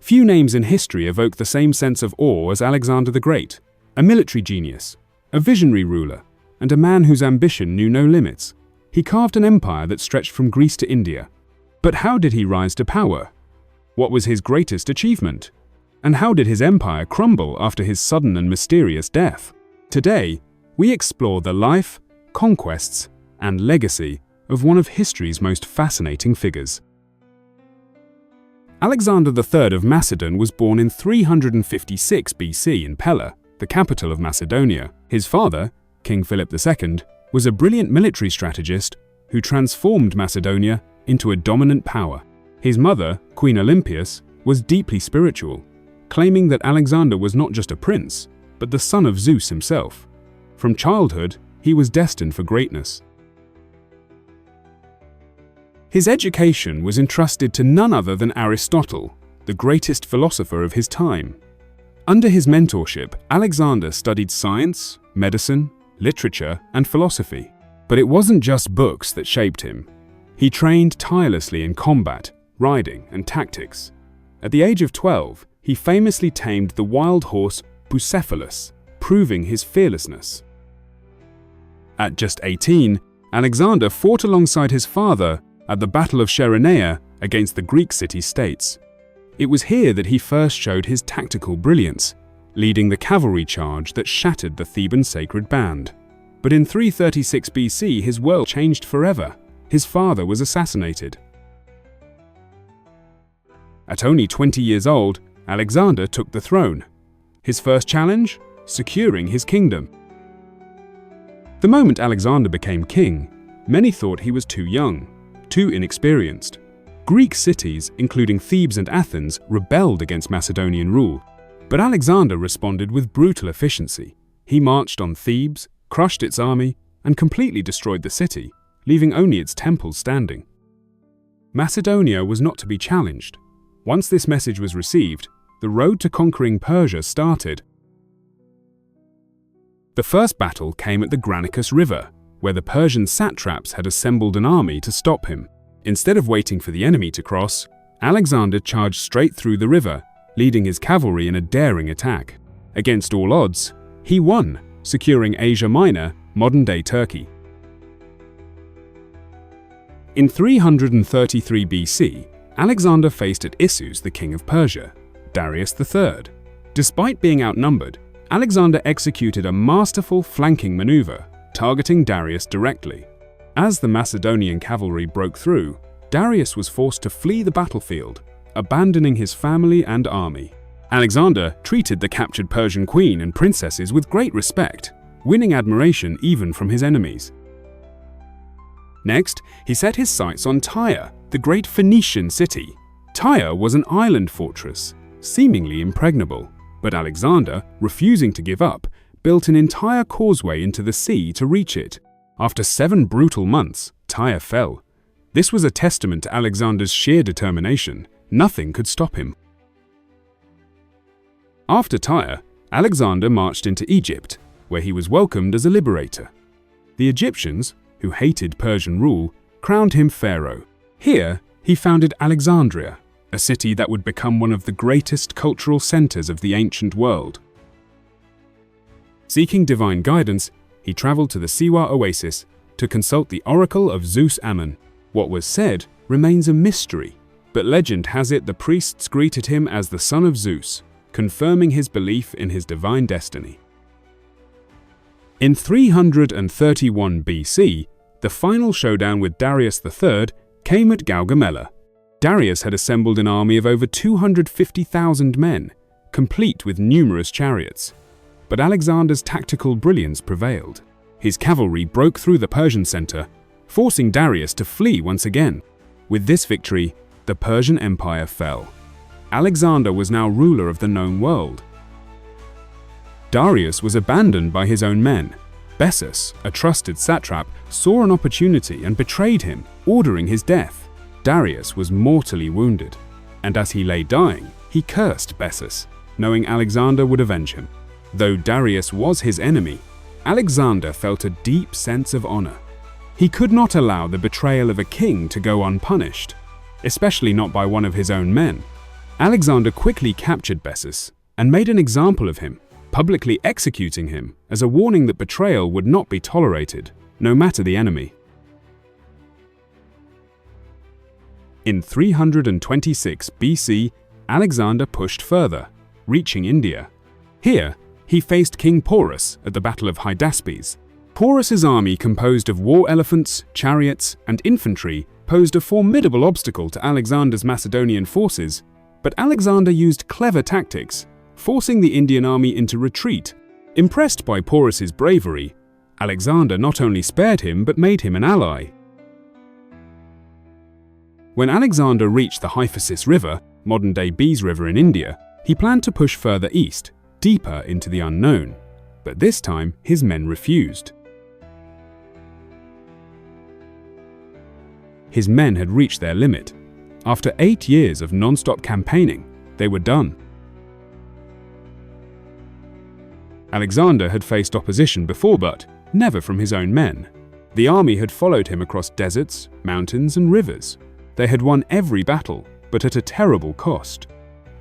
Few names in history evoke the same sense of awe as Alexander the Great, a military genius, a visionary ruler, and a man whose ambition knew no limits. He carved an empire that stretched from Greece to India. But how did he rise to power? What was his greatest achievement? And how did his empire crumble after his sudden and mysterious death? Today, we explore the life, conquests, and legacy of one of history's most fascinating figures. Alexander III of Macedon was born in 356 BC in Pella, the capital of Macedonia. His father, King Philip II, was a brilliant military strategist who transformed Macedonia into a dominant power. His mother, Queen Olympias, was deeply spiritual, claiming that Alexander was not just a prince, but the son of Zeus himself. From childhood, he was destined for greatness. His education was entrusted to none other than Aristotle, the greatest philosopher of his time. Under his mentorship, Alexander studied science, medicine, literature, and philosophy. But it wasn't just books that shaped him. He trained tirelessly in combat, riding, and tactics. At the age of 12, he famously tamed the wild horse Bucephalus, proving his fearlessness. At just 18, Alexander fought alongside his father at the Battle of Cheronea against the Greek city-states. It was here that he first showed his tactical brilliance, leading the cavalry charge that shattered the Theban sacred band. But in 336 BC, his world changed forever. His father was assassinated. At only 20 years old, Alexander took the throne. His first challenge? Securing his kingdom. The moment Alexander became king, many thought he was too young, too inexperienced. Greek cities, including Thebes and Athens, rebelled against Macedonian rule. But Alexander responded with brutal efficiency. He marched on Thebes, crushed its army, and completely destroyed the city, leaving only its temples standing. Macedonia was not to be challenged. Once this message was received, the road to conquering Persia started. The first battle came at the Granicus River, where the Persian satraps had assembled an army to stop him. Instead of waiting for the enemy to cross, Alexander charged straight through the river, leading his cavalry in a daring attack. Against all odds, he won, securing Asia Minor, modern-day Turkey. In 333 BC, Alexander faced at Issus the king of Persia, Darius III. Despite being outnumbered, Alexander executed a masterful flanking maneuver, targeting Darius directly. As the Macedonian cavalry broke through, Darius was forced to flee the battlefield, abandoning his family and army. Alexander treated the captured Persian queen and princesses with great respect, winning admiration even from his enemies. Next, he set his sights on Tyre, the great Phoenician city. Tyre was an island fortress, seemingly impregnable, but Alexander, refusing to give up, built an entire causeway into the sea to reach it. After 7 brutal months, Tyre fell. This was a testament to Alexander's sheer determination. Nothing could stop him. After Tyre, Alexander marched into Egypt, where he was welcomed as a liberator. The Egyptians, who hated Persian rule, crowned him pharaoh. Here, he founded Alexandria, a city that would become one of the greatest cultural centers of the ancient world. Seeking divine guidance, he traveled to the Siwa oasis to consult the oracle of Zeus Ammon. What was said remains a mystery, but legend has it the priests greeted him as the son of Zeus, confirming his belief in his divine destiny. In 331 BC, the final showdown with Darius III came at Gaugamela. Darius had assembled an army of over 250,000 men, complete with numerous chariots. But Alexander's tactical brilliance prevailed. His cavalry broke through the Persian center, forcing Darius to flee once again. With this victory, the Persian Empire fell. Alexander was now ruler of the known world. Darius was abandoned by his own men. Bessus, a trusted satrap, saw an opportunity and betrayed him, ordering his death. Darius was mortally wounded, and as he lay dying, he cursed Bessus, knowing Alexander would avenge him. Though Darius was his enemy, Alexander felt a deep sense of honor. He could not allow the betrayal of a king to go unpunished, especially not by one of his own men. Alexander quickly captured Bessus and made an example of him, publicly executing him as a warning that betrayal would not be tolerated, no matter the enemy. In 326 BC, Alexander pushed further, reaching India. Here, he faced King Porus at the Battle of Hydaspes. Porus's army, composed of war elephants, chariots, and infantry, posed a formidable obstacle to Alexander's Macedonian forces, but Alexander used clever tactics, forcing the Indian army into retreat. Impressed by Porus's bravery, Alexander not only spared him but made him an ally. When Alexander reached the Hyphasis River, modern-day Beas River in India, he planned to push further east, deeper into the unknown. But this time, his men refused. His men had reached their limit. After 8 years of non-stop campaigning, they were done. Alexander had faced opposition before, but never from his own men. The army had followed him across deserts, mountains, and rivers. They had won every battle, but at a terrible cost.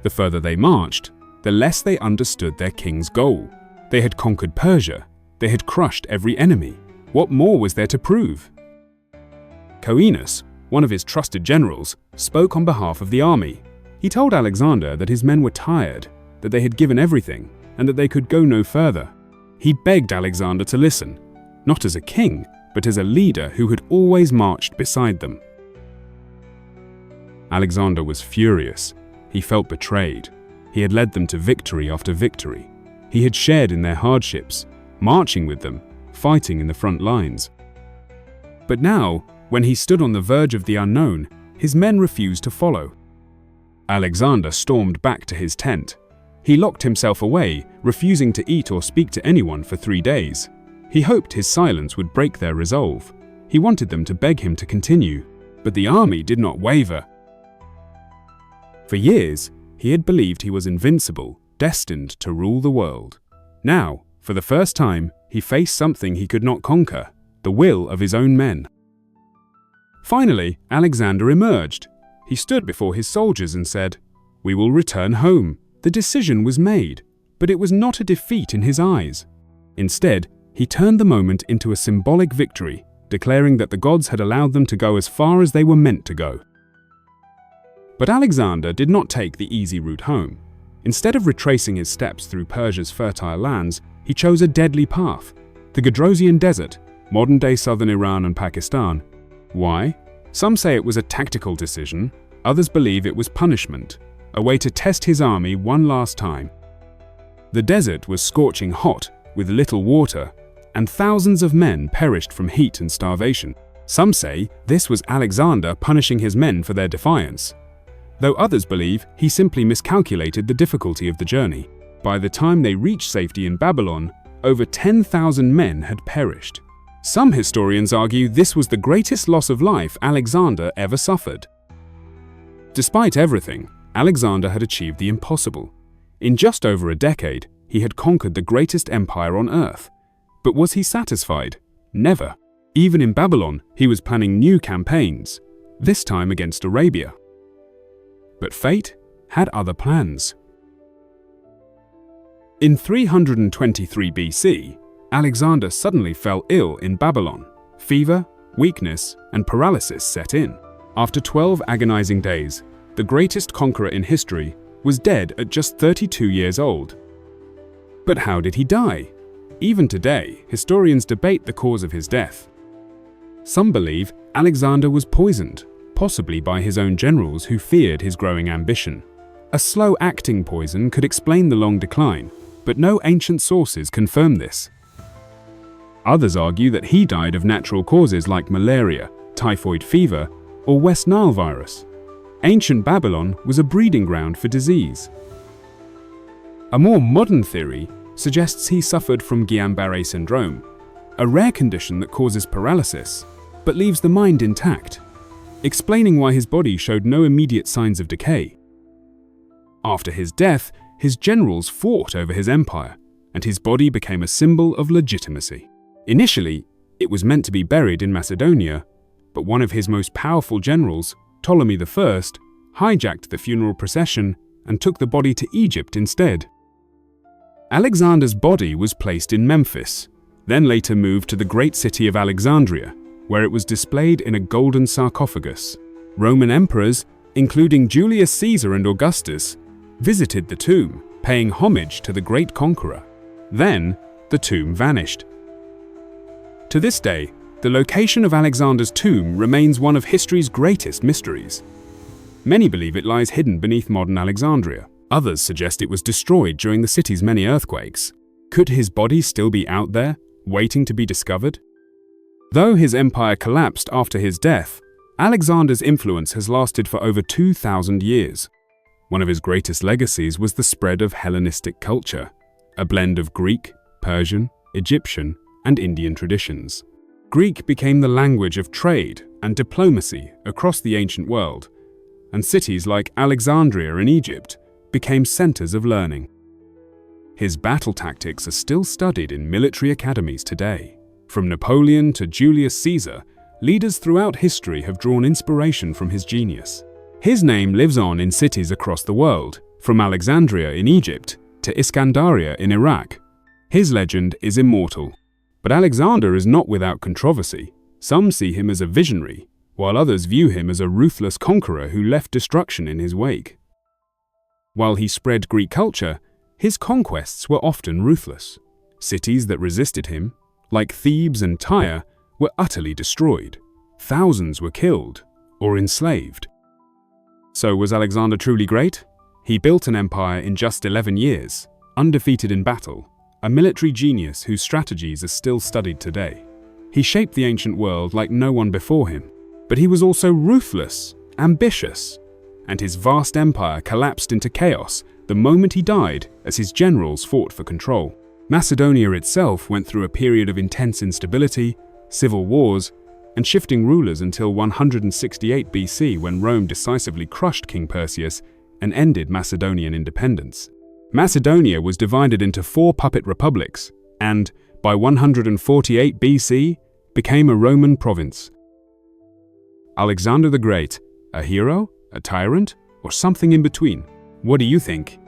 The further they marched, the less they understood their king's goal. They had conquered Persia. They had crushed every enemy. What more was there to prove? Coenus, one of his trusted generals, spoke on behalf of the army. He told Alexander that his men were tired, that they had given everything, and that they could go no further. He begged Alexander to listen, not as a king, but as a leader who had always marched beside them. Alexander was furious. He felt betrayed. He had led them to victory after victory. He had shared in their hardships, marching with them, fighting in the front lines. But now, when he stood on the verge of the unknown, his men refused to follow. Alexander stormed back to his tent. He locked himself away, refusing to eat or speak to anyone for 3 days. He hoped his silence would break their resolve. He wanted them to beg him to continue, but the army did not waver. For years, he had believed he was invincible, destined to rule the world. Now, for the first time, he faced something he could not conquer, the will of his own men. Finally, Alexander emerged. He stood before his soldiers and said, "We will return home." The decision was made, but it was not a defeat in his eyes. Instead, he turned the moment into a symbolic victory, declaring that the gods had allowed them to go as far as they were meant to go. But Alexander did not take the easy route home. Instead of retracing his steps through Persia's fertile lands, he chose a deadly path, the Gadrosian Desert, modern-day southern Iran and Pakistan. Why? Some say it was a tactical decision, others believe it was punishment, a way to test his army one last time. The desert was scorching hot, with little water, and thousands of men perished from heat and starvation. Some say this was Alexander punishing his men for their defiance, though others believe he simply miscalculated the difficulty of the journey. By the time they reached safety in Babylon, over 10,000 men had perished. Some historians argue this was the greatest loss of life Alexander ever suffered. Despite everything, Alexander had achieved the impossible. In just over a decade, he had conquered the greatest empire on earth. But was he satisfied? Never. Even in Babylon, he was planning new campaigns, this time against Arabia. But fate had other plans. In 323 BC, Alexander suddenly fell ill in Babylon. Fever, weakness, and paralysis set in. After 12 agonizing days, the greatest conqueror in history was dead at just 32 years old. But how did he die? Even today, historians debate the cause of his death. Some believe Alexander was poisoned, possibly by his own generals who feared his growing ambition. A slow-acting poison could explain the long decline, but no ancient sources confirm this. Others argue that he died of natural causes like malaria, typhoid fever, or West Nile virus. Ancient Babylon was a breeding ground for disease. A more modern theory suggests he suffered from Guillain-Barré syndrome, a rare condition that causes paralysis, but leaves the mind intact, explaining why his body showed no immediate signs of decay. After his death, his generals fought over his empire, and his body became a symbol of legitimacy. Initially, it was meant to be buried in Macedonia, but one of his most powerful generals, Ptolemy I, hijacked the funeral procession and took the body to Egypt instead. Alexander's body was placed in Memphis, then later moved to the great city of Alexandria, where it was displayed in a golden sarcophagus. Roman emperors, including Julius Caesar and Augustus, visited the tomb, paying homage to the great conqueror. Then, the tomb vanished. To this day, the location of Alexander's tomb remains one of history's greatest mysteries. Many believe it lies hidden beneath modern Alexandria. Others suggest it was destroyed during the city's many earthquakes. Could his body still be out there, waiting to be discovered? Though his empire collapsed after his death, Alexander's influence has lasted for over 2,000 years. One of his greatest legacies was the spread of Hellenistic culture, a blend of Greek, Persian, Egyptian, and Indian traditions. Greek became the language of trade and diplomacy across the ancient world, and cities like Alexandria in Egypt became centers of learning. His battle tactics are still studied in military academies today. From Napoleon to Julius Caesar, leaders throughout history have drawn inspiration from his genius. His name lives on in cities across the world, from Alexandria in Egypt to Iskandaria in Iraq. His legend is immortal. But Alexander is not without controversy. Some see him as a visionary, while others view him as a ruthless conqueror who left destruction in his wake. While he spread Greek culture, his conquests were often ruthless. Cities that resisted him, like Thebes and Tyre, were utterly destroyed. Thousands were killed or enslaved. So was Alexander truly great? He built an empire in just 11 years, undefeated in battle, a military genius whose strategies are still studied today. He shaped the ancient world like no one before him, but he was also ruthless, ambitious, and his vast empire collapsed into chaos the moment he died as his generals fought for control. Macedonia itself went through a period of intense instability, civil wars, and shifting rulers until 168 BC, when Rome decisively crushed King Perseus and ended Macedonian independence. Macedonia was divided into 4 puppet republics and, by 148 BC, became a Roman province. Alexander the Great, a hero, a tyrant, or something in between? What do you think?